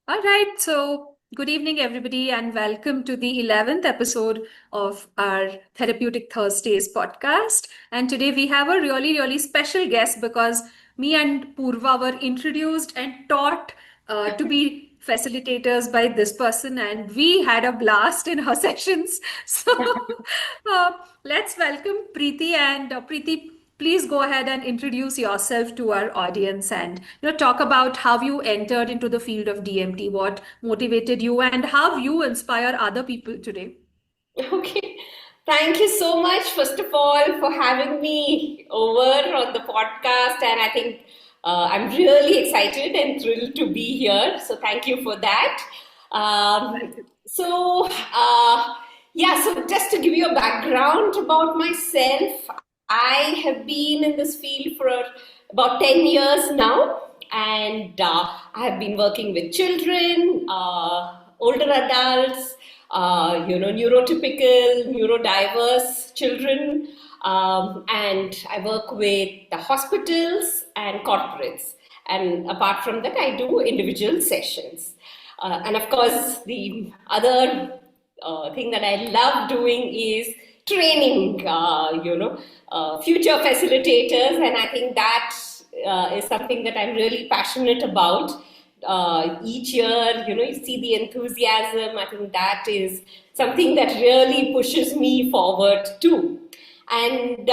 All right, so good evening, everybody, and welcome to the 11th episode of our Therapeutic Thursdays podcast. And today we have a really special guest because me and Purva were introduced and taught to be facilitators by this person, and we had a blast in her sessions. So uh, let's welcome Preeti. And Preeti, please go ahead and introduce yourself to our audience and talk about how you entered into the field of DMT, what motivated you, and how you inspire other people today. Okay. Thank you so much, first of all, for having me over on the podcast. And I think I'm really excited and thrilled to be here. So thank you for that. Um, Welcome. so, uh, so just to give you a background about myself, I have been in this field for about 10 years now. And I have been working with children, older adults, neurotypical, neurodiverse children. And I work with the hospitals and corporates. And apart from that, I do individual sessions. And of course, the other thing that I love doing is training, future facilitators. And I think that is something that I'm really passionate about. Each year, you see the enthusiasm. I think that is something that really pushes me forward too. And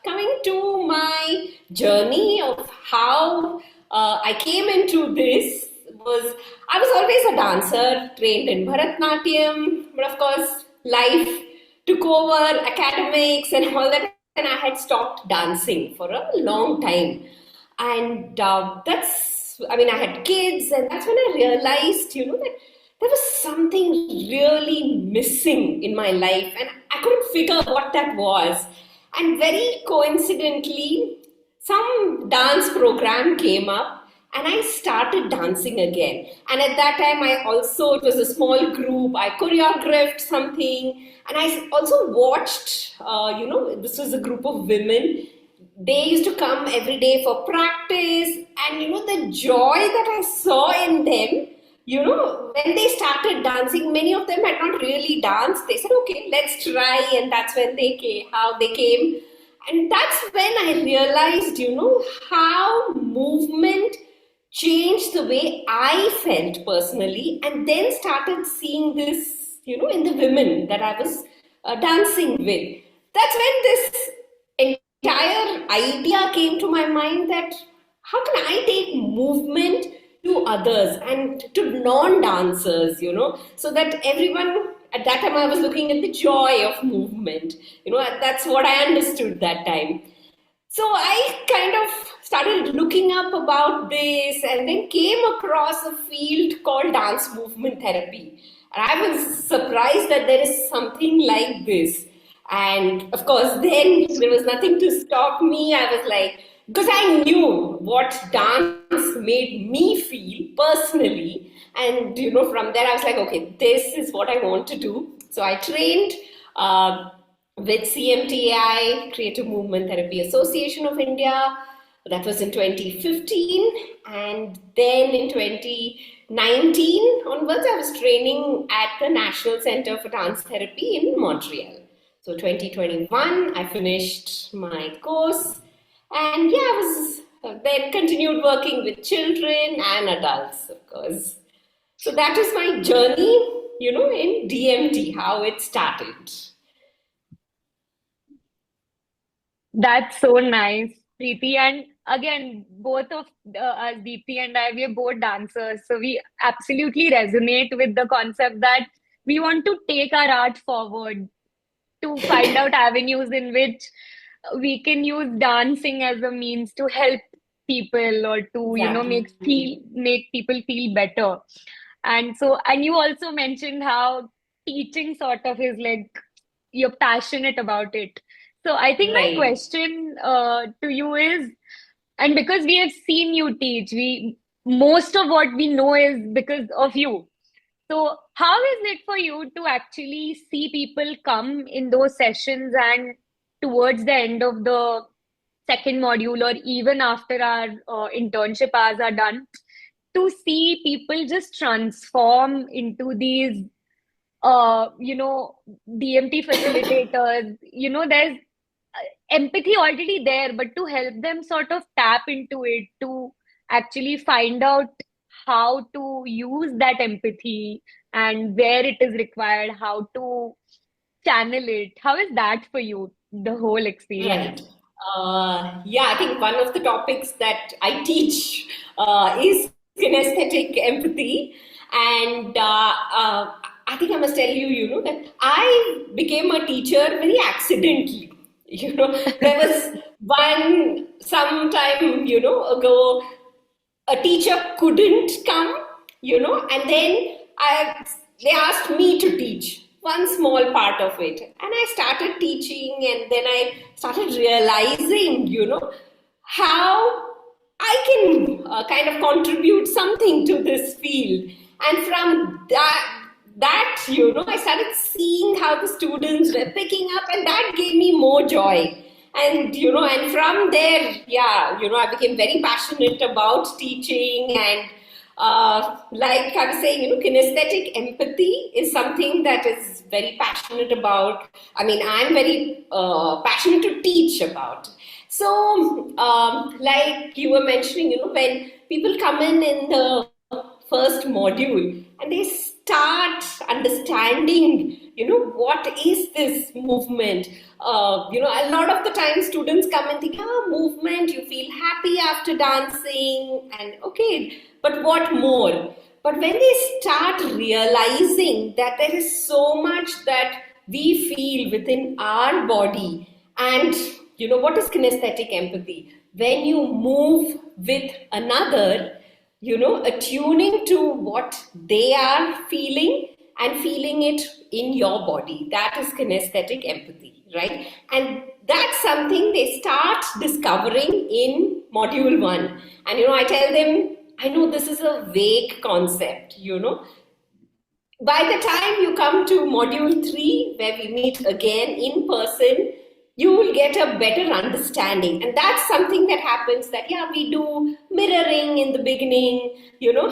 coming to my journey of how I came into this was I was always a dancer, trained in Bharatnatyam, but of course, life took over academics and all that, and I had stopped dancing for a long time. And I had kids, and that's when I realized, that there was something really missing in my life, and I couldn't figure what that was. And very coincidentally, some dance program came up, and I started dancing again. And at that time, it was a small group, I choreographed something, and I also watched, this was a group of women. They used to come every day for practice, and the joy that I saw in them, when they started dancing, many of them had not really danced. They said, okay, let's try. And that's when how they came. And that's when I realized, how movement changed the way I felt personally, and then started seeing this, in the women that I was dancing with. That's when this entire idea came to my mind that how can I take movement to others and to non-dancers, so that everyone at that time I was looking at the joy of movement. That's what I understood that time. So I kind of started looking up about this and then came across a field called dance movement therapy. And I was surprised that there is something like this. And of course, then there was nothing to stop me. I was like, because I knew what dance made me feel personally. And, from there I was like, okay, this is what I want to do. So I trained. With CMTI, Creative Movement Therapy Association of India. That was in 2015. And then in 2019 onwards, I was training at the National Center for Dance Therapy in Montreal. So 2021, I finished my course. And yeah, I was then continued working with children and adults, of course. So that is my journey, in DMT, how it started. That's so nice, Preeti. And again, both of us, Deepti and I, we are both dancers. So we absolutely resonate with the concept that we want to take our art forward to find out avenues in which we can use dancing as a means to help people or to, Exactly. make people feel better. And so, and you also mentioned how teaching sort of is like you're passionate about it. So I think my Right. question to you is, and because we have seen you teach, we most of what we know is because of you. So how is it for you to actually see people come in those sessions and towards the end of the second module or even after our internship hours are done? to see people just transform into these DMT facilitators. There's empathy already there, but to help them sort of tap into it, to actually find out how to use that empathy and where it is required, how to channel it. How is that for you, the whole experience? Right. Yeah, I think one of the topics that I teach is kinesthetic empathy. And I think I must tell you, that I became a teacher very accidentally. There was one sometime, ago, a teacher couldn't come, and then they asked me to teach one small part of it. And I started teaching, and then I started realizing, how I can kind of contribute something to this field. And from that, I started seeing how the students were picking up, and that gave me more joy. And from there, yeah, I became very passionate about teaching. And like I was saying, kinesthetic empathy is something that is very passionate about. I mean, I'm very passionate to teach about. So, like you were mentioning, when people come in the first module and they start understanding, what is this movement? A lot of the time students come and think, movement, you feel happy after dancing, and okay, but what more? But when they start realizing that there is so much that we feel within our body, and what is kinesthetic empathy? When you move with another, attuning to what they are feeling and feeling it in your body. That is kinesthetic empathy, right? And that's something they start discovering in module 1. And, I tell them, I know this is a vague concept, By the time you come to module 3, where we meet again in person, you will get a better understanding. And that's something that happens that, we do mirroring in the beginning.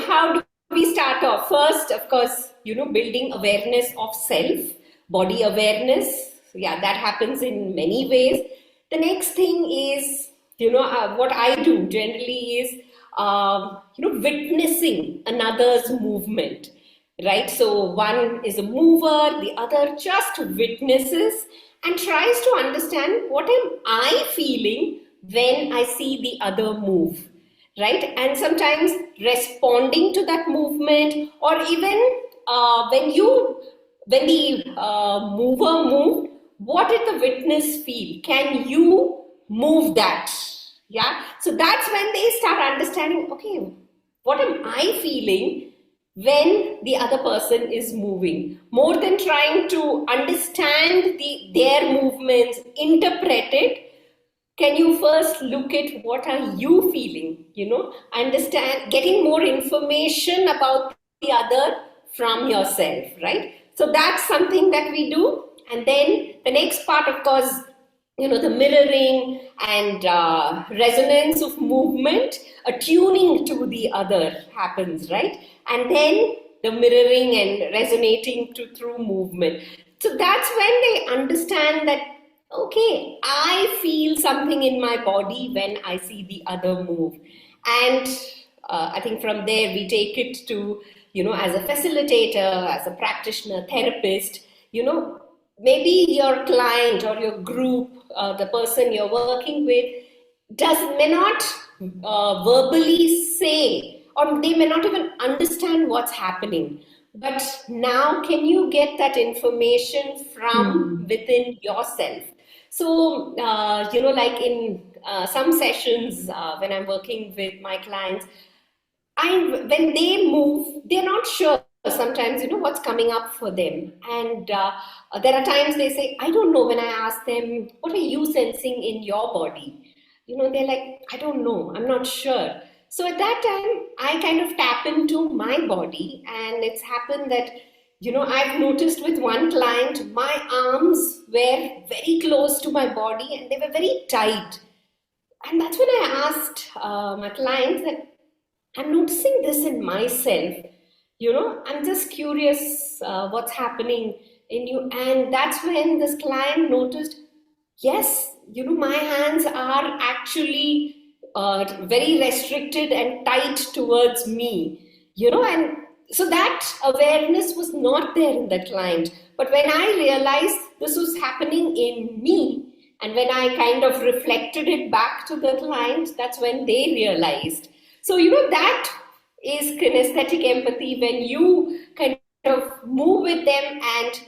How do we start off? First, of course, building awareness of self, body awareness. Yeah, that happens in many ways. The next thing is, what I do generally is, witnessing another's movement, right? So one is a mover, the other just witnesses and tries to understand what am I feeling when I see the other move, right? And sometimes responding to that movement, or even when the mover moved, what did the witness feel? Can you move that? Yeah. So that's when they start understanding, okay, what am I feeling when the other person is moving? More than trying to understand their movements, interpret it, can you first look at what are you feeling? Understand, getting more information about the other from yourself, right? So that's something that we do. And then the next part, of course, the mirroring and resonance of movement, attuning to the other happens, right? And then the mirroring and resonating through movement. So that's when they understand that, okay, I feel something in my body when I see the other move. And I think from there we take it to, as a facilitator, as a practitioner, therapist, maybe your client or your group, the person you're working with, may not verbally say, or they may not even understand what's happening. But now, can you get that information from within yourself? So, like in some sessions when I'm working with my clients, when they move, they're not sure sometimes, what's coming up for them. And there are times they say, I don't know. When I ask them, what are you sensing in your body? They're like, I don't know. I'm not sure. So at that time, I kind of tap into my body. And it's happened that, I've noticed with one client, my arms were very close to my body and they were very tight. And that's when I asked my clients that, I'm noticing this in myself. I'm just curious what's happening in you. And that's when this client noticed, yes, my hands are actually very restricted and tight towards me, and so that awareness was not there in the client. But when I realized this was happening in me, and when I kind of reflected it back to the client, that's when they realized. So, that is kinesthetic empathy, when you kind of move with them and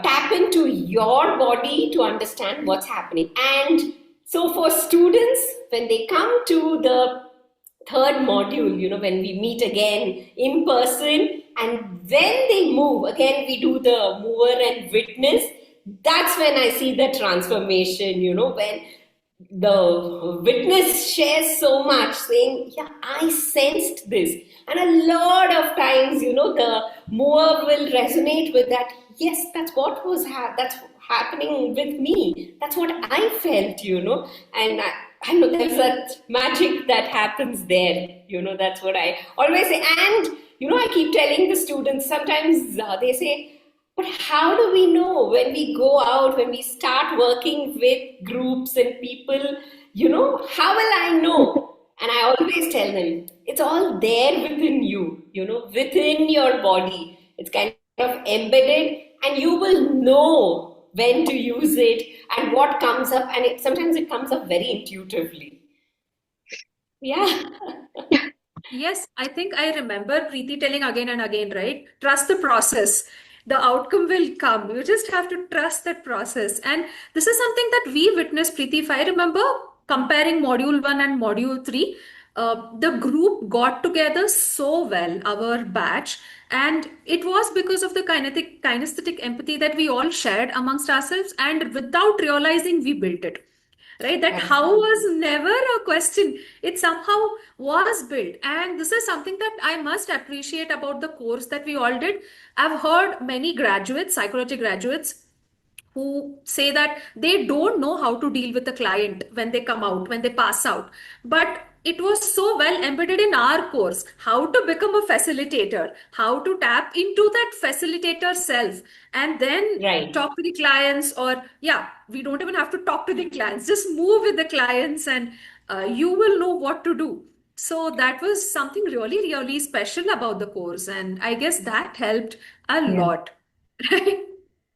tap into your body to understand what's happening. And so, for students, when they come to the third module, when we meet again in person, and when they move, again, we do the mover and witness. That's when I see the transformation, when the witness shares so much, saying, yeah, I sensed this. And a lot of times, the mover will resonate with that. Yes, that's what that's happening with me. That's what I felt, and I know there's that magic that happens there. That's what I always say. And, I keep telling the students, sometimes they say, but how do we know when we go out, when we start working with groups and people, how will I know? And I always tell them, it's all there within you, within your body. It's kind of embedded, and you will know when to use it and what comes up. And sometimes it comes up very intuitively. Yeah. Yes, I think I remember Preeti telling again and again, right? Trust the process. The outcome will come. You just have to trust that process. And this is something that we witnessed, Preeti. If I remember comparing module one and module three, the group got together so well, our batch, and it was because of the kinesthetic empathy that we all shared amongst ourselves, and without realizing, we built it. Right, that how was Absolutely. never a question. It somehow was built, and this is something that I must appreciate about the course that we all did. I've heard many graduates, psychology graduates, who say that they don't know how to deal with the client when they come out, when they pass out. But it was so well embedded in our course, how to become a facilitator, how to tap into that facilitator self, and then Right. talk to the clients. Or, yeah, we don't even have to talk to the clients, just move with the clients, and you will know what to do. So that was something really, really special about the course. And I guess that helped a Yeah. lot. Right?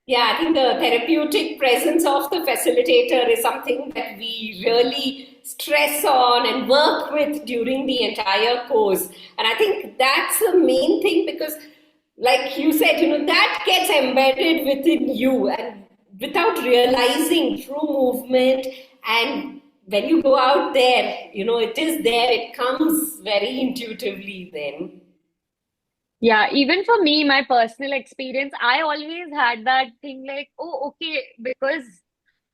Yeah, I think the therapeutic presence of the facilitator is something that we really stress on and work with during the entire course. And I think that's the main thing, because, like you said, that gets embedded within you, and without realizing, through movement. And when you go out there, it is there, it comes very intuitively then. Yeah, even for me, my personal experience, I always had that thing like, oh, okay, because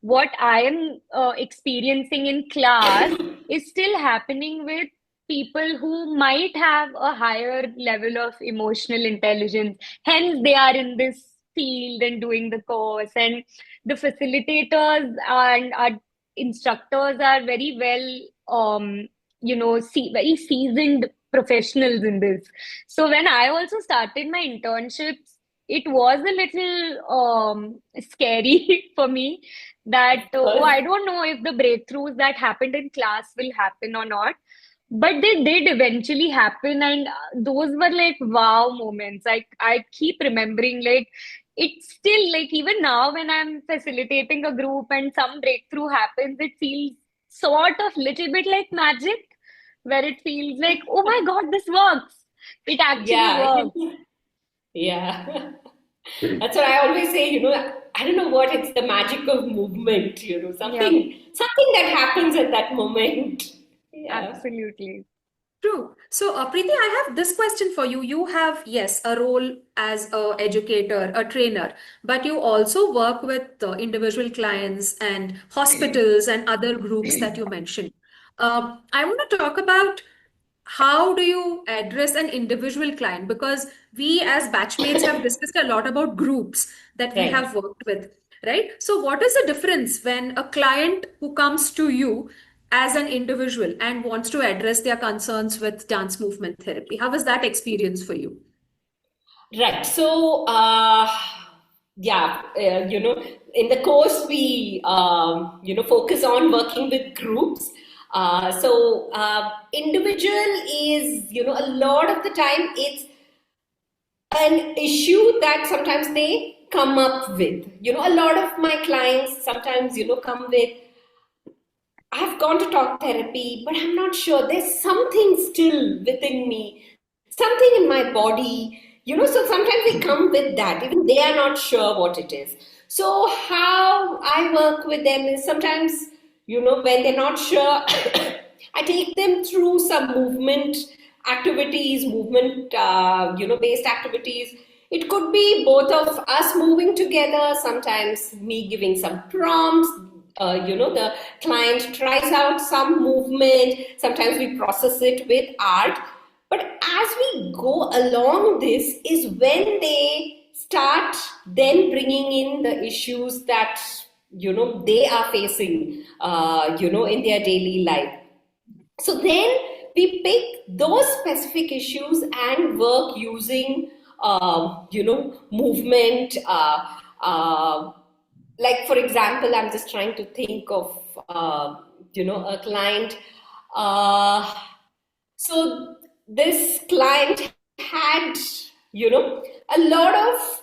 what I am experiencing in class is still happening with people who might have a higher level of emotional intelligence. Hence, they are in this field and doing the course. And the facilitators and our instructors are very well, very seasoned professionals in this. So when I also started my internships, it was a little scary for me that, oh, Because, I don't know if the breakthroughs that happened in class will happen or not. But they did eventually happen, and those were like wow moments. I keep remembering, like, it's still like even now when I'm facilitating a group and some breakthrough happens, it feels sort of little bit like magic, where it feels like, oh my God, this works. It actually yeah. works. Yeah. That's what I always say, I don't know what, it's the magic of movement, Yeah, something that happens at that moment. Yeah. absolutely. True. So, Preeti, I have this question for you. You have, yes, a role as a educator, a trainer, but you also work with individual clients and hospitals and other groups that you mentioned. I want to talk about how do you address an individual client? Because we as batchmates have discussed a lot about groups that we Right. have worked with, right? So, what is the difference when a client who comes to you as an individual and wants to address their concerns with dance movement therapy? How was that experience for you? Right. So, in the course, we, focus on working with groups. Individual is, a lot of the time it's an issue that sometimes they come up with. A lot of my clients sometimes, come with, I've gone to talk therapy, but I'm not sure. There's something still within me, something in my body, so sometimes they come with that. Even they are not sure what it is. So how I work with them is sometimes, when they're not sure, I take them through some movement activities, based activities. It could be both of us moving together, sometimes me giving some prompts. The client tries out some movement. Sometimes we process it with art. But as we go along, this is when they start then bringing in the issues that, they are facing, in their daily life. So then we pick those specific issues and work using, movement. Like, for example, I'm just trying to think of, a client. So this client had, a lot of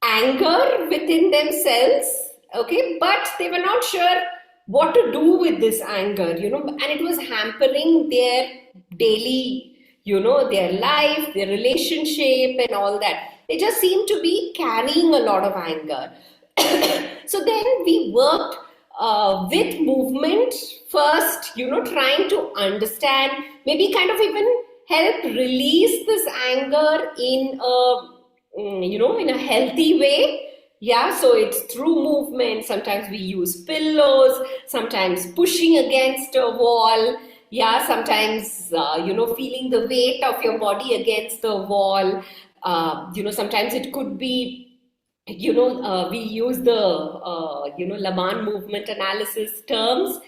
anger within themselves, okay, but they were not sure what to do with this anger, and it was hampering their daily, their life, their relationship and all that. They just seemed to be carrying a lot of anger. So then we worked with movement first, trying to understand, maybe kind of even help release this anger in a healthy way. Yeah, so it's through movement. Sometimes we use pillows, sometimes pushing against a wall. Yeah, sometimes, feeling the weight of your body against the wall. Sometimes it could be, we use the, Laman movement analysis terms,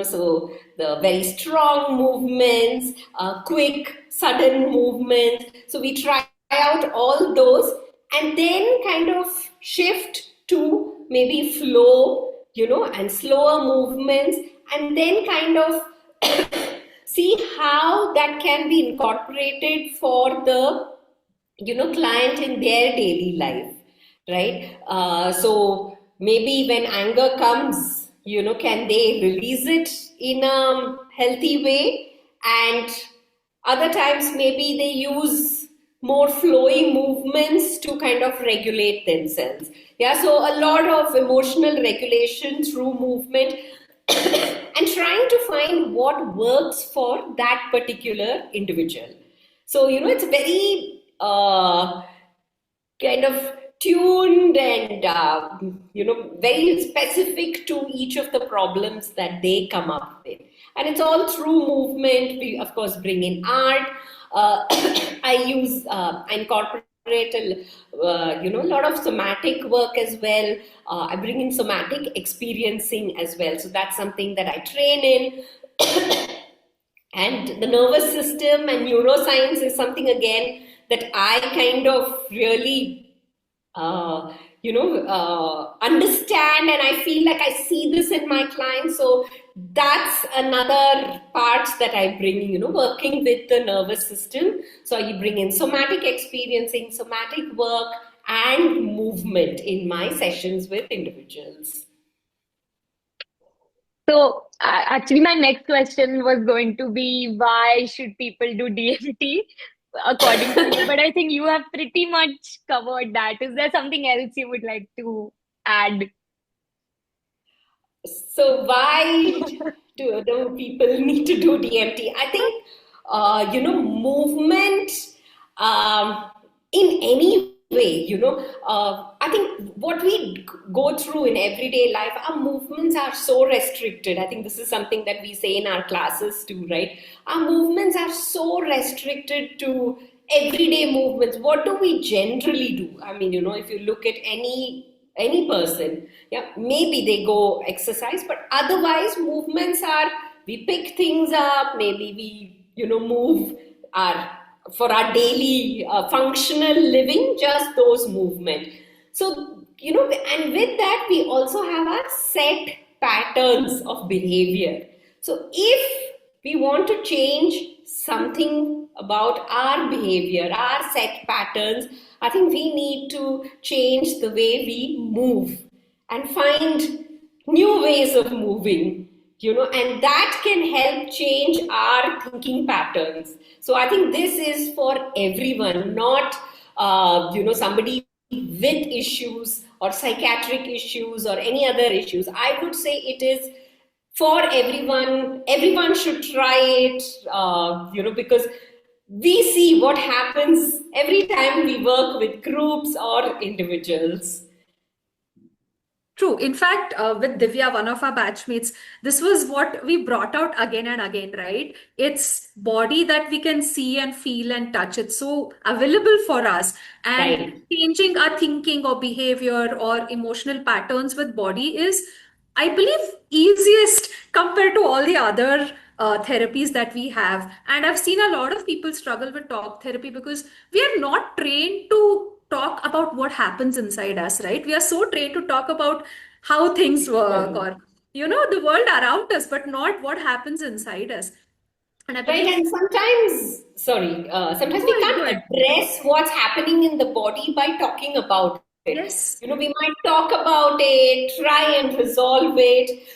so the very strong movements, quick, sudden movements. So we try out all those and then kind of shift to maybe flow, and slower movements, and then kind of see how that can be incorporated for the, client in their daily life, right? So maybe when anger comes, can they release it in a healthy way? And other times maybe they use more flowy movements to kind of regulate themselves. Yeah, so a lot of emotional regulation through movement and trying to find what works for that particular individual. So, it's very kind of tuned and, very specific to each of the problems that they come up with. And it's all through movement. We, of course, bring in art. I incorporate a lot of somatic work as well. I bring in somatic experiencing as well. So that's something that I train in. And the nervous system and neuroscience is something, again, that I kind of really understand, and I feel like I see this in my clients. So that's another part that I bring, working with the nervous system. So you bring in somatic experiencing, somatic work, and movement in my sessions with individuals. So actually, my next question was going to be, why should people do DMT according to you? But I think you have pretty much covered that. Is there something else you would like to add? So why do people need to do DMT? I think, movement in any way, I think what we go through in everyday life, our movements are so restricted. I think this is something that we say in our classes too, right? Our movements are so restricted to everyday movements. What do we generally do? I mean, if you look at any person, yeah, maybe they go exercise, but otherwise movements are we pick things up, maybe we, move for our daily functional living, just those movement. So, and with that, we also have our set patterns of behavior. So if we want to change something about our behavior, our set patterns, I think we need to change the way we move and find new ways of moving, and that can help change our thinking patterns. So I think this is for everyone, not, somebody with issues or psychiatric issues or any other issues. I would say it is for everyone. Everyone should try it, because we see what happens every time we work with groups or individuals. True. In fact, with Divya, one of our batchmates, this was what we brought out again and again, right? It's body that we can see and feel and touch. It's so available for us. And Right. changing our thinking or behavior or emotional patterns with body is, I believe, easiest compared to all the other therapies that we have. And I've seen a lot of people struggle with talk therapy because we are not trained to talk about what happens inside us, right? We are so trained to talk about how things work Right. or, the world around us, but not what happens inside us. And I Right, believe, and sometimes go we ahead, go can't ahead. address what's happening in the body by talking about it. Yes, We might talk about it, try and resolve it,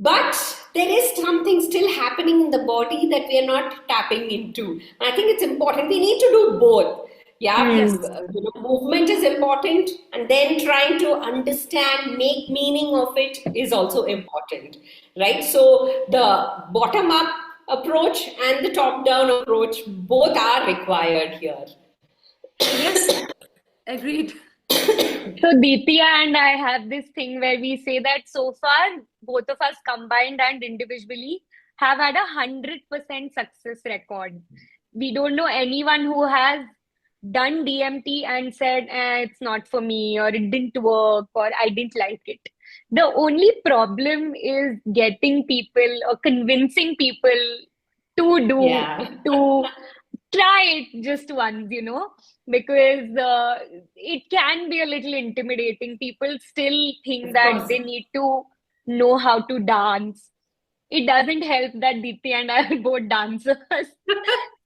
but there is something still happening in the body that we are not tapping into. And I think it's important. We need to do both. Yeah, yes, Hmm. movement is important, and then trying to understand, make meaning of it is also important, right? So the bottom up approach and the top down approach both are required here. yes, agreed. So Deepya and I have this thing where we say that so far, both of us combined and individually have had 100% success record. We don't know anyone who has done DMT and said, it's not for me, or it didn't work, or I didn't like it. The only problem is getting people or convincing people to Yeah, to try it just once, because it can be a little intimidating. People still think of that course. they need to know how to dance. It doesn't help that Diti and I are both dancers.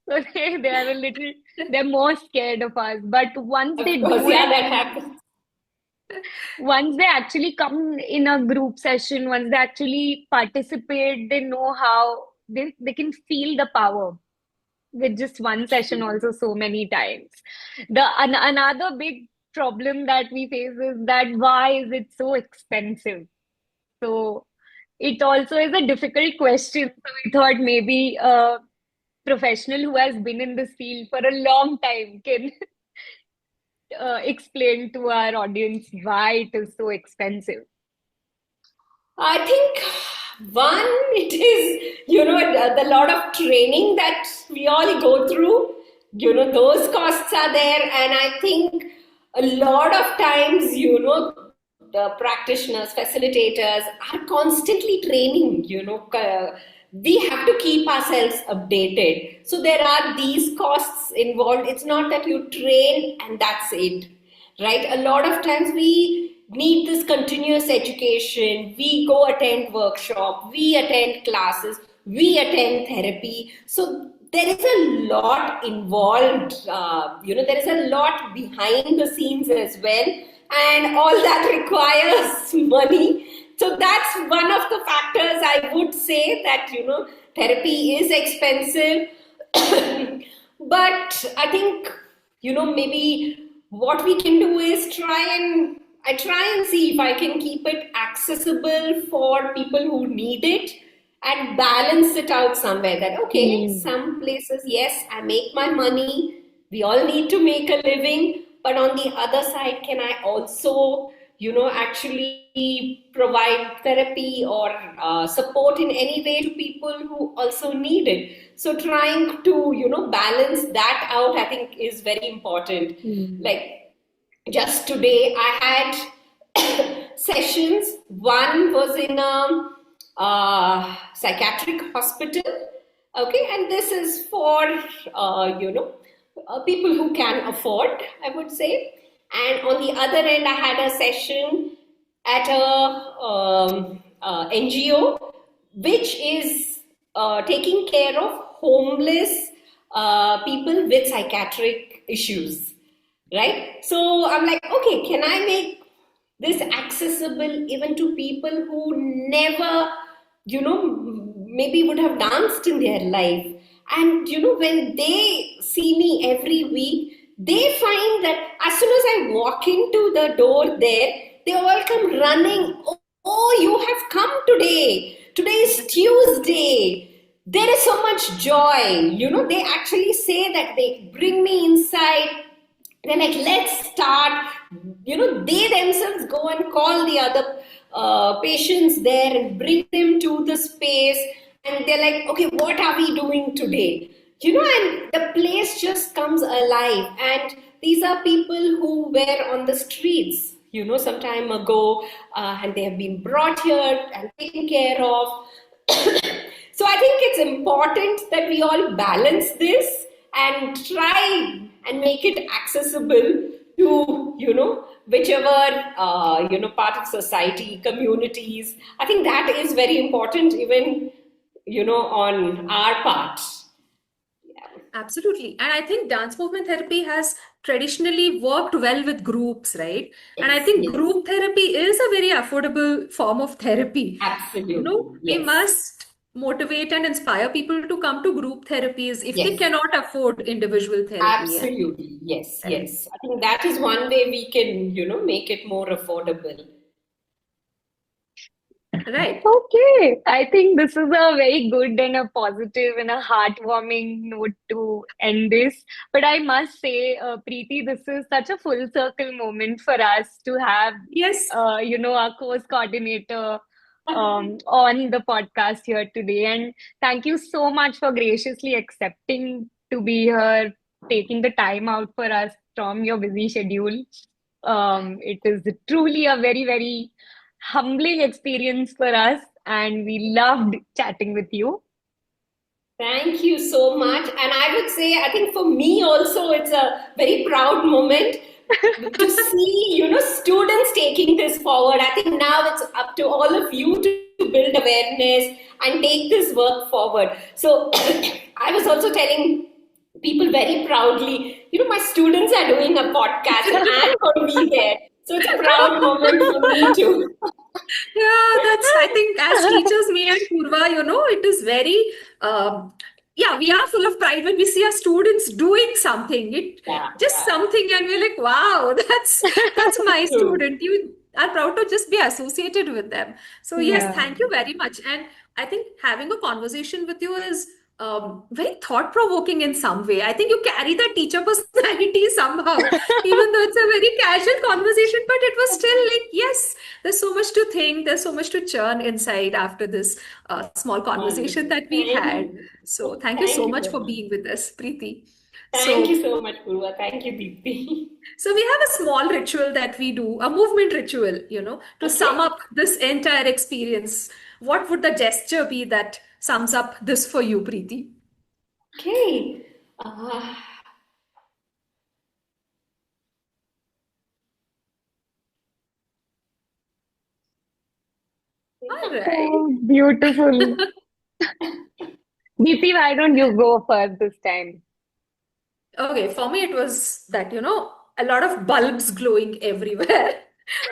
So they are a little, they're more scared of us. But once Of they course, do yeah, it, that happens. once they actually come in a group session, once they actually participate, they know how they can feel the power with just one session also so many times. Another big problem that we face is that why is it so expensive? So it also is a difficult question. So we thought maybe a professional who has been in this field for a long time can explain to our audience why it is so expensive. I think one, it is, the lot of training that we all go through, those costs are there. And I think a lot of times, the practitioners, facilitators are constantly training, we have to keep ourselves updated. So there are these costs involved. It's not that you train and that's it, right? A lot of times we need this continuous education. We go attend workshop, we attend classes, we attend therapy. So there is a lot involved. There is a lot behind the scenes as well, and all that requires money. So that's one of the factors I would say that therapy is expensive. But I think maybe what we can do is try and see if I can keep it accessible for people who need it and balance it out somewhere that okay, Hmm. some places, yes, I make my money, we all need to make a living, but on the other side, can I also actually provide therapy or support in any way to people who also need it? So trying to balance that out, I think, is very important. Hmm. Like just today I had sessions. One was in a psychiatric hospital. Okay, and this is for people who can afford, I would say. And on the other end, I had a session at a NGO which is taking care of homeless people with psychiatric issues, right? So I'm like, okay, can I make this accessible even to people who never, maybe would have danced in their life? And when they see me every week, they find that as soon as I walk into the door there, they all come running. Oh, you have come today. Today is Tuesday. There is so much joy. They actually say that they bring me inside. They're like, let's start. They themselves go and call the other patients there and bring them to the space. And they're like, okay, what are we doing today? And the place just comes alive. And these are people who were on the streets, some time ago, and they have been brought here and taken care of. So I think it's important that we all balance this and try and make it accessible to, whichever, part of society, communities. I think that is very important, even, on our part. Absolutely. And I think dance movement therapy has traditionally worked well with groups, right? And I Yes, think yes, group therapy is a very affordable form of therapy. absolutely. We Yes, must motivate and inspire people to come to group therapies if they yes. cannot afford individual therapy. Absolutely. Yes, Right. yes. I think that is one way we can, make it more affordable. Right. Okay, I think this is a very good and a positive and a heartwarming note to end this. But I must say, Preeti, this is such a full circle moment for us to have, Yes. our course coordinator on the podcast here today. And thank you so much for graciously accepting to be here, taking the time out for us from your busy schedule. It is truly a very, very humbling experience for us, and we loved chatting with you. Thank you so much. And I would say, I think for me also, it's a very proud moment to see, students taking this forward. I think now it's up to all of you to build awareness and take this work forward. So I was also telling people very proudly, my students are doing a podcast and I'm going to be there. So it's a proud moment for me too. Yeah, I think as teachers, me and Purva, it is very, yeah, we are full of pride when we see our students doing something. Yeah, Just yeah. something, and we're like, wow, that's my True. student. You are proud to just be associated with them. So yes, Yeah. thank you very much. And I think having a conversation with you is very thought-provoking in some way. I think you carry that teacher personality somehow, even though it's a very casual conversation, but it was still like, yes, there's so much to think, there's so much to churn inside after this small conversation Wonderful. that we Thank had. you. So thank you Thank so you much so for much. being with us, Preeti. Thank you So, so much, Purva. Thank you, Deepti. so we have a small ritual that we do, a movement ritual, to sum Okay. up this entire experience. What would the gesture be that sums up this for you, Preeti? Okay. Uh, All right. Oh, beautiful. Deepti, why don't you go first this time? Okay, for me, it was that, a lot of bulbs glowing everywhere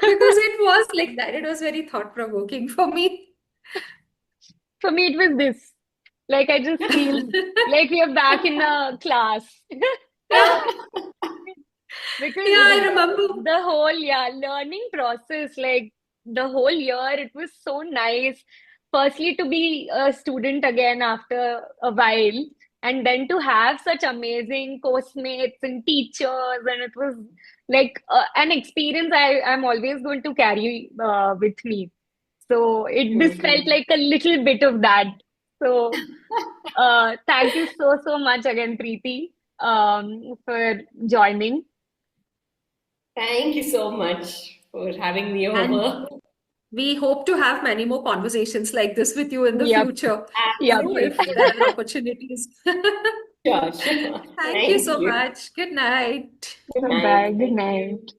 because it was like that. It was very thought-provoking for me. For me, it was this. Like, I just feel like we are back in a class. Yeah, Because yeah, I remember. the whole, yeah, learning process, like the whole year, it was so nice. Firstly, to be a student again after a while, and then to have such amazing course mates and teachers, and it was like an experience I'm always going to carry with me. So this felt Mhm. like a little bit of that. So thank you so much again, Preeti, for joining. Thank you so much for having me And over. We hope to have many more conversations like this with you in the Yep. future. Yep. If there are opportunities. Sure, sure. Thank you Thank so you. much. Good night. Good Bye-bye. night. Good Thank you. night.